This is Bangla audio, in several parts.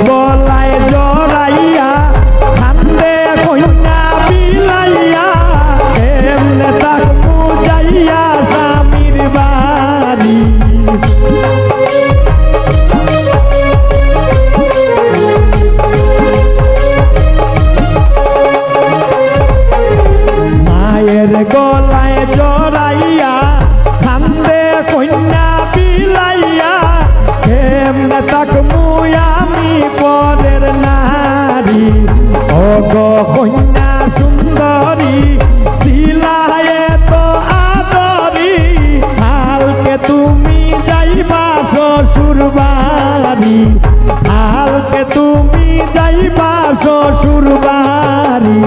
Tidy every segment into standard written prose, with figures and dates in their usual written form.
গলায় জড়াইয়া কান্দে কইনা বিলাইয়া কেমনে থাকবো যাইয়া স্বামীর বাড়ি মায়ের গলায় জড়াইয়া কান্দে কইনা বিলাইয়া কেমনে থাকবো আমি পরের নারী ও গো কন্যা সুন্দরী ছিলায় তো আদরি কালকে তুমি যাইবা শ্বশুর বাড়ি কালকে তুমি যাইবা শ্বশুর বাড়ি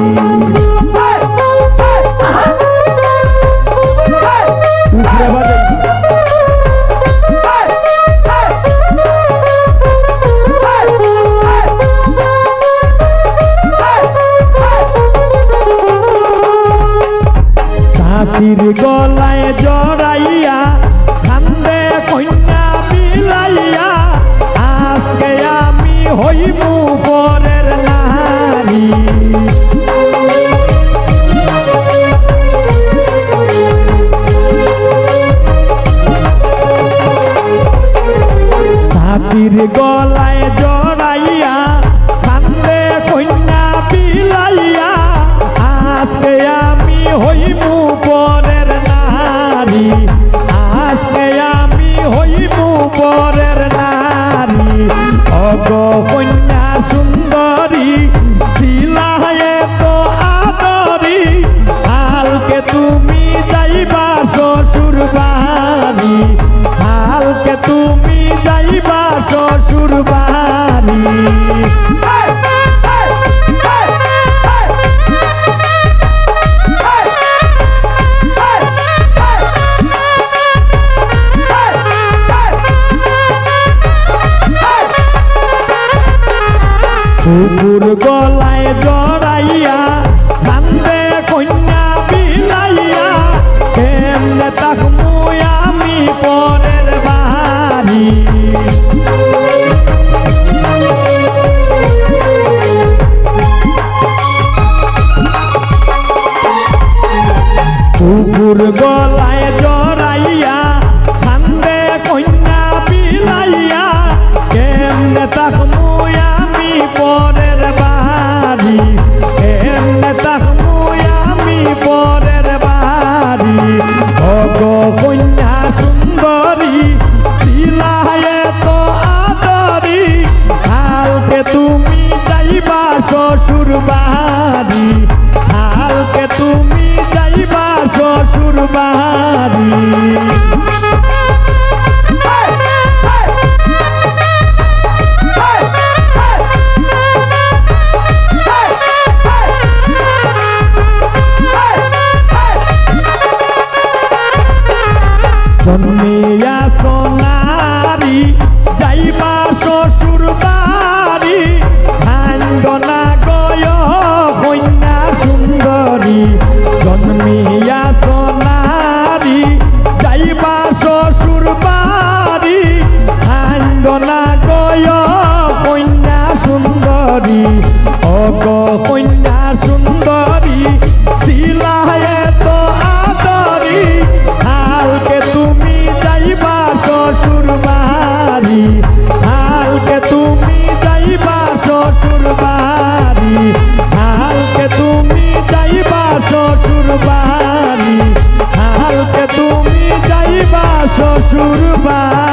শাশির গলায় জড়াইয়া কান্দে কন্যা বিলাইয়া আজকে আমি হইমু পরের নারী শাশির গলায় জড়াইয়া কান্দে কন্যা বিলাইয়া আজকে আমি হইমু পরের নারী আজকে আমি হইমু পরের নারী অগো কন্যা সুন্দরী ছিলায় তো আদরি কালকে তুমি যাইবা শ্বশুর বাড়ি কালকে তুমি যাইবা শ্বশুর বাড়ি কুকুর গলায় জড়াইয়া কান্দে কন্যা বিলাইয়া কেমনে থাকবো আমি পরের বাড়ি কুকুর গলায় জড়াইয়া কান্দে কন্যা বিলাইয়া কেমনে থাকবো আমি পরের বাড়ি কেমনে থাকবো আমি পরের বাড়ি ওগো কন্যা সুন্দরী ছিলায় তো আদরি কালকে তুমি যাইবা শ্বশুর বাড়ি কালকে তুমি যাইবা শ্বশুর বাড়ি জন্মিয়া সোনারি যাইবা শ্বশুর বাড়ি ভাঙ্গনা গয় কন্যা সুন্দরী জন্মিয়া সোনারি যাইবা শ্বশুর বাড়ি ভাঙ্গনা গয় কন্যা সুন্দরী অগ কন্যা সুন্দরী ছিলায় তো আদরি কালকে তুমি যাইবা শ্বশুর বাড়ি কালকে তুমি যাইবা শ্বশুর বাড়ি কালকে তুমি যাইবা শ্বশুর বাড়ি কালকে তুমি যাইবা শ্বশুর বাড়ি।